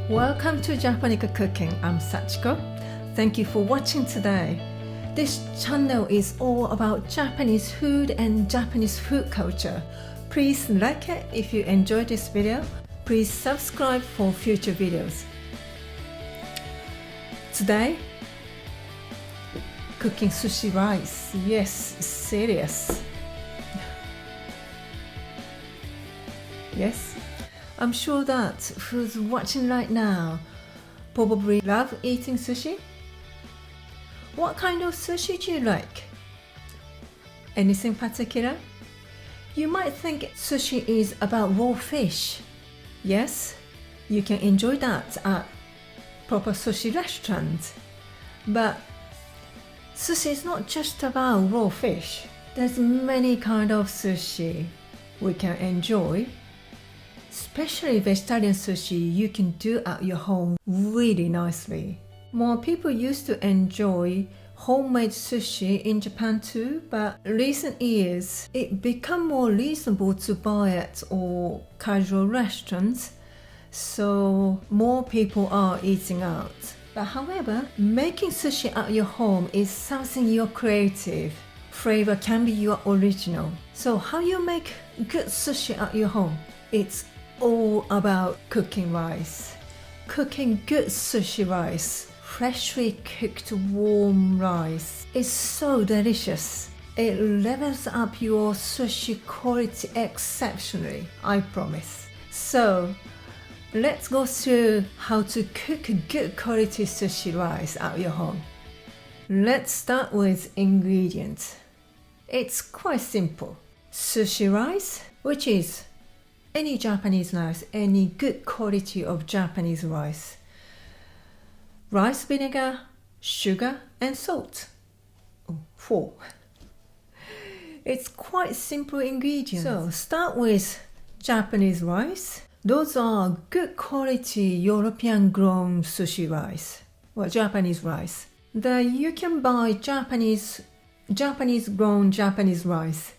Welcome to Japanese Cooking. I'm Sachiko. Thank you for watching today. This channel is all about Japanese food and Japanese food culture. Please like it if you enjoyed this video. Please subscribe for future videos. Today, cooking sushi rice. Yes, serious. Yes, I'm sure that who's watching right now probably love eating sushi. What kind of sushi do you like? Anything particular? You might think sushi is about raw fish. Yes, you can enjoy that at proper sushi restaurants. But sushi is not just about raw fish. There's many kind of sushi we can enjoy. Especially vegetarian sushi you can do at your home really nicely. More people used to enjoy homemade sushi in Japan too, but recent years it become more reasonable to buy at all casual restaurants, so more people are eating out. But however, making sushi at your home is something you're creative. Flavor can be your original. So how you make good sushi at your home? It's all about cooking rice. Cooking good sushi rice, freshly cooked warm rice, is so delicious. It levels up your sushi quality exceptionally, I promise. So let's go through how to cook good quality sushi rice at your home. Let's start with ingredients. It's quite simple. Sushi rice, which is any Japanese rice, any good quality of Japanese rice. Rice vinegar, sugar and salt. 4. It's quite simple ingredients. So start with Japanese rice. Those are good quality European grown sushi rice. Well, Japanese rice. Then you can buy Japanese grown Japanese rice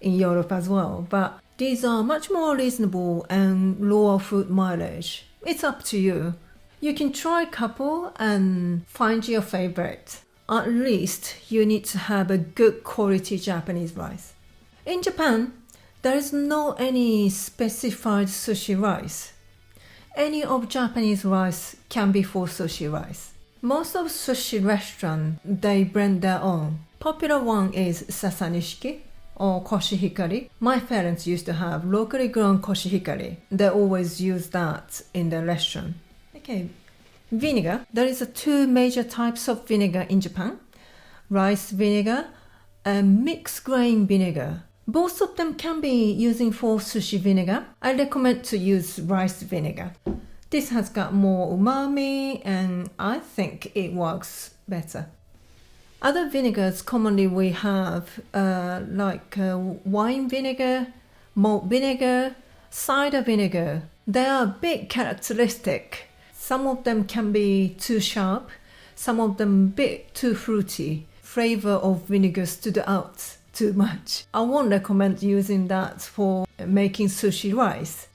in Europe as well, but these are much more reasonable and lower food mileage. It's up to you. You can try a couple and find your favorite. At least you need to have a good quality Japanese rice. In Japan, there is no any specified sushi rice. Any of Japanese rice can be for sushi rice. Most of sushi restaurants, they blend their own. Popular one is sasanishiki or koshihikari. My parents used to have locally grown koshihikari. They always use that in the restaurant. Okay, vinegar. There is 2 major types of vinegar in Japan. Rice vinegar and mixed grain vinegar. Both of them can be using for sushi vinegar. I recommend to use rice vinegar. This has got more umami and I think it works better. Other vinegars commonly we have like wine vinegar, malt vinegar, cider vinegar. They are a bit characteristic. Some of them can be too sharp, some of them a bit too fruity. Flavor of vinegar stood out too much. I won't recommend using that for making sushi rice.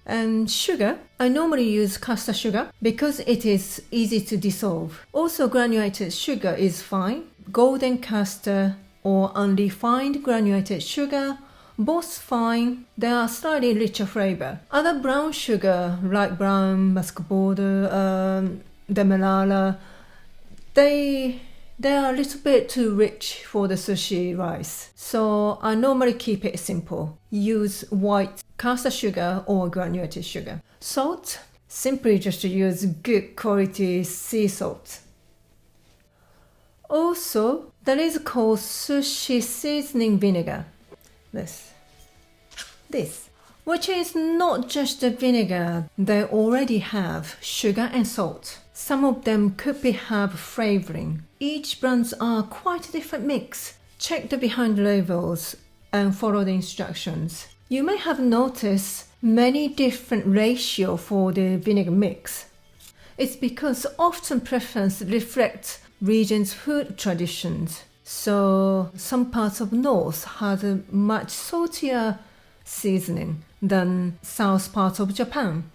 And sugar, I normally use caster sugar because it is easy to dissolve. Also granulated sugar is fine. Golden caster or unrefined granulated sugar, both fine. They are slightly richer flavor. Other brown sugar like brown, muscovado, demerara, they are a little bit too rich for the sushi rice. So I normally keep it simple. Use white caster sugar or granulated sugar. Salt, simply just use good quality sea salt. Also, there is called sushi seasoning vinegar. This, which is not just the vinegar. They already have sugar and salt. Some of them could have flavoring. Each brands are quite a different mix. Check the behind labels and follow the instructions. You may have noticed many different ratio for the vinegar mix. It's because often preference reflects region's food traditions. So some parts of North has a much saltier seasoning than south parts of Japan.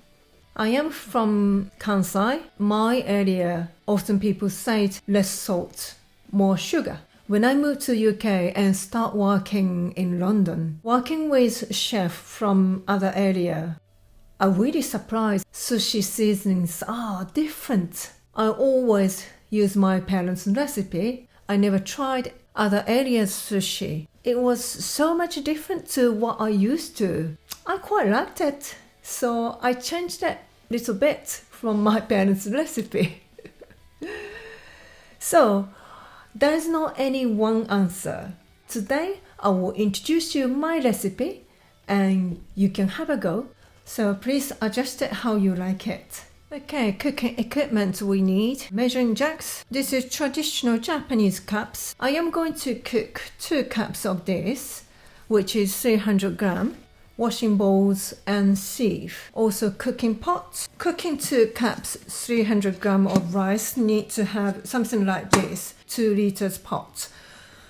I am from Kansai. My area, often people say it, less salt, more sugar. When I moved to UK and start working in London, working with chef from other area, I really surprised sushi seasonings are different. I always use my parents' recipe. I never tried other areas' sushi. It was so much different to what I used to. I quite liked it, so I changed it a little bit from my parents' recipe. So, there is not any one answer. Today, I will introduce you my recipe and you can have a go. So please adjust it how you like it. Okay, cooking equipment we need. Measuring jugs. This is traditional Japanese cups. I am going to cook 2 cups of this, which is 300 gram. Washing bowls and sieve. Also cooking pots. Cooking 2 cups, 300 gram of rice need to have something like this, 2 liters pot.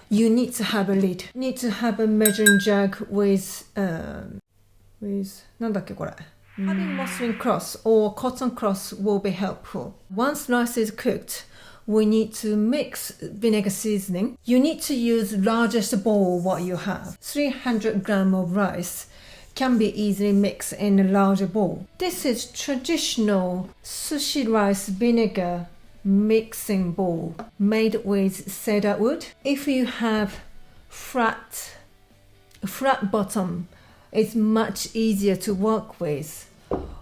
You need to have a lid. Need to have a measuring jug with なんだっけこれ? Having muslin cloth or cotton cloth will be helpful. Once rice is cooked, we need to mix vinegar seasoning. You need to use largest bowl what you have. 300 gram of rice can be easily mixed in a larger bowl. This is traditional sushi rice vinegar mixing bowl made with cedar wood. If you have flat bottom, it's much easier to work with.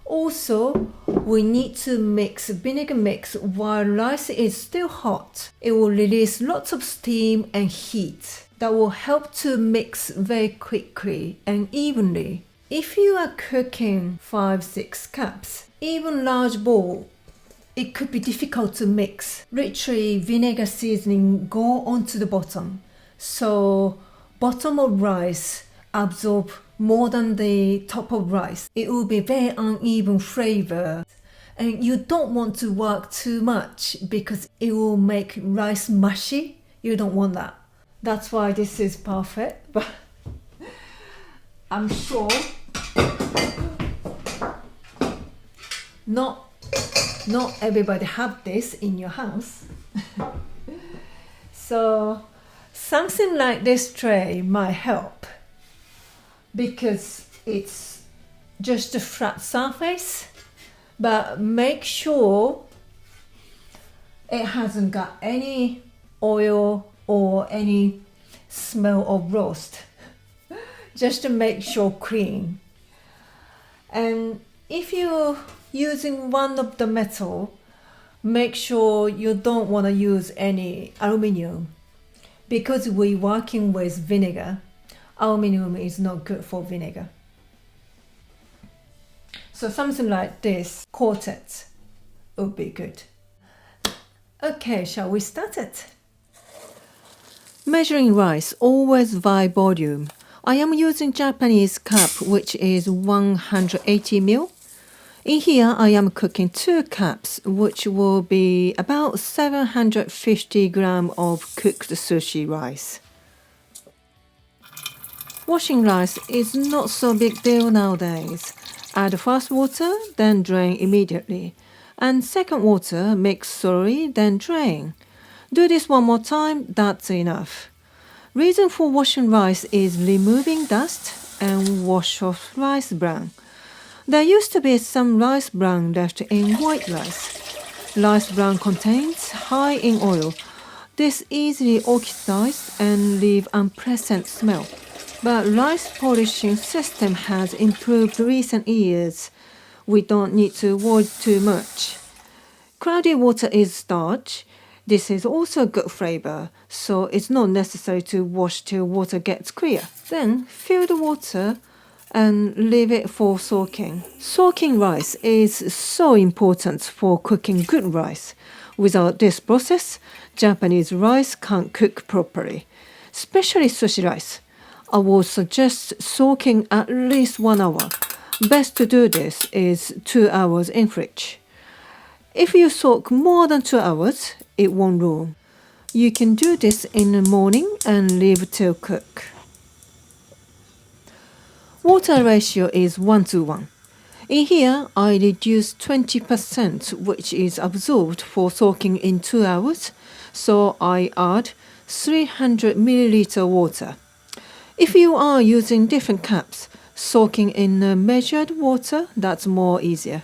Also, we need to mix vinegar mix while rice is still hot. It will release lots of steam and heat that will help to mix very quickly and evenly. If you are cooking 5-6 cups, even large bowl, it could be difficult to mix. Literally, vinegar seasoning go onto the bottom, so bottom of rice absorb more than the top of rice. It will be very uneven flavor, and you don't want to work too much because it will make rice mushy. You don't want that. That's why this is perfect, but I'm sure not everybody have this in your house. So something like this tray might help because it's just a flat surface, but make sure it hasn't got any oil or any smell of roast, just to make sure clean. And if you're using one of the metal, make sure you don't want to use any aluminium, because we're working with vinegar. Aluminium is not good for vinegar. So something like this, coated, would be good. Okay, shall we start it? Measuring rice, always by volume. I am using Japanese cup, which is 180 ml. In here, I am cooking 2 cups, which will be about 750 gram of cooked sushi rice. Washing rice is not so big deal nowadays. Add first water, then drain immediately. And second water, mix thoroughly, then drain. Do this one more time, that's enough. Reason for washing rice is removing dust and wash off rice bran. There used to be some rice bran left in white rice. Rice bran contains high in oil. This easily oxidizes and leave unpleasant smell. But rice polishing system has improved recent years. We don't need to worry too much. Cloudy water is starch. This is also good flavor, so it's not necessary to wash till water gets clear. Then fill the water and leave it for soaking. Soaking rice is so important for cooking good rice. Without this process, Japanese rice can't cook properly, especially sushi rice. I would suggest soaking at least 1 hour. Best to do this is 2 hours in fridge. If you soak more than 2 hours, it won't ruin. You can do this in the morning and leave till cook. Water ratio is 1:1. In here, I reduced 20%, which is absorbed for soaking in 2 hours, so I add 300 milliliter water. If you are using different cups, soaking in measured water, that's more easier.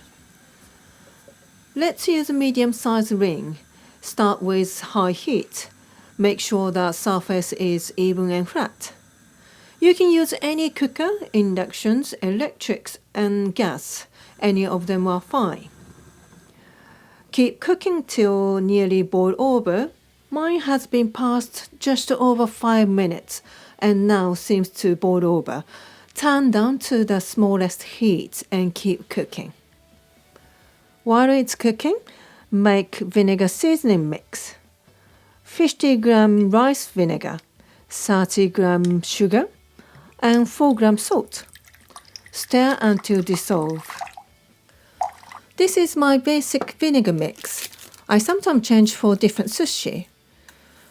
Let's use a medium-sized ring. Start with high heat. Make sure the surface is even and flat. You can use any cooker, inductions, electrics, and gas. Any of them are fine. Keep cooking till nearly boil over. Mine has been past just over 5 minutes and now seems to boil over. Turn down to the smallest heat and keep cooking. While it's cooking, make vinegar seasoning mix. 50 gram rice vinegar, 30 gram sugar, and 4 gram salt. Stir until dissolve. This is my basic vinegar mix. I sometimes change for different sushi.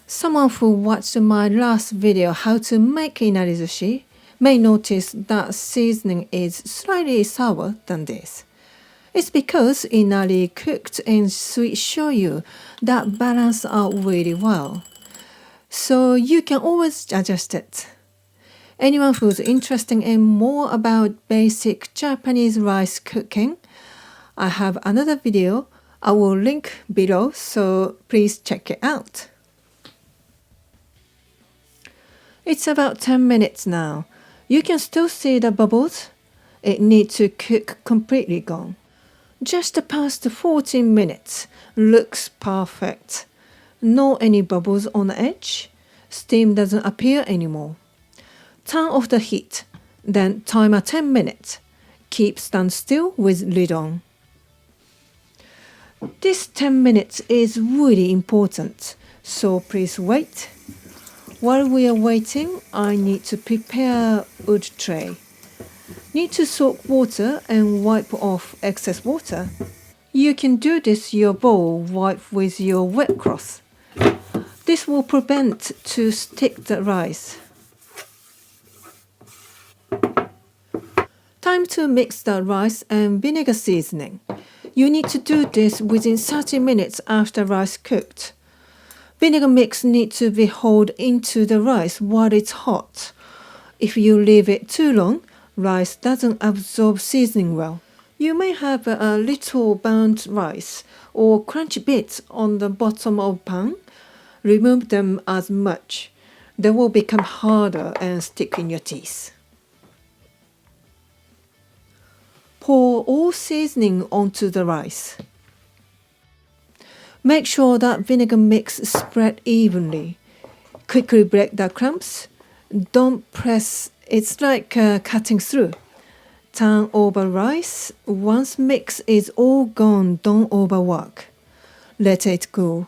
Someone who watched my last video how to make inari sushi may notice that seasoning is slightly sour than this. It's because inari cooked in sweet shoyu that balance out really well. So you can always adjust it. Anyone who's interested in more about basic Japanese rice cooking, I have another video I will link below, so please check it out. It's about 10 minutes now. You can still see the bubbles. It needs to cook completely gone. Just past 14 minutes. Looks perfect. No any bubbles on the edge. Steam doesn't appear anymore. Turn off the heat. Then timer 10 minutes. Keep stand still with lid on. This 10 minutes is really important, so please wait. While we are waiting, I need to prepare wood tray. Need to soak water and wipe off excess water. You can do this your bowl wipe with your wet cloth. This will prevent to stick the rice. Time to mix the rice and vinegar seasoning. You need to do this within 30 minutes after rice cooked. Vinegar mix needs to be held into the rice while it's hot. If you leave it too long, rice doesn't absorb seasoning well. You may have a little burnt rice or crunchy bits on the bottom of pan. Remove them as much. They will become harder and stick in your teeth. Pour all seasoning onto the rice. Make sure that vinegar mix spread evenly. Quickly break the crumbs. Don't press, it's like cutting through. Turn over rice. Once mix is all gone, don't overwork. Let it cool.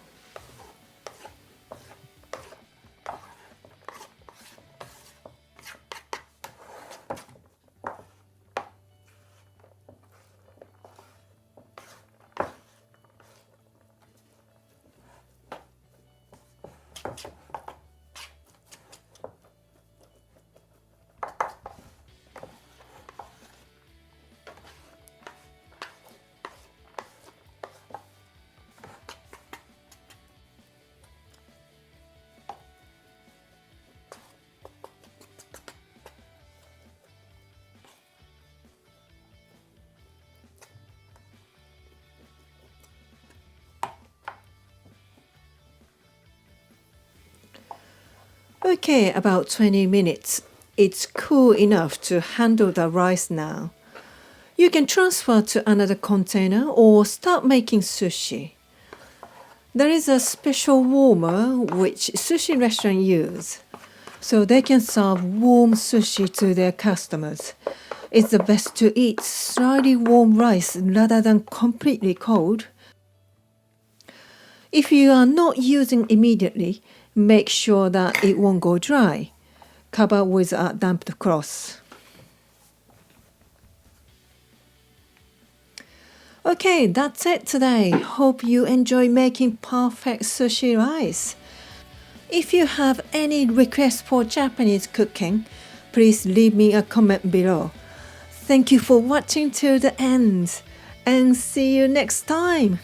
Okay, about 20 minutes. It's cool enough to handle the rice now. You can transfer to another container or start making sushi. There is a special warmer which sushi restaurants use, so they can serve warm sushi to their customers. It's the best to eat slightly warm rice rather than completely cold. If you are not using immediately, make sure that it won't go dry. Cover with a damp cloth. Okay, that's it today. Hope you enjoy making perfect sushi rice. If you have any requests for Japanese cooking, please leave me a comment below. Thank you for watching till the end and see you next time.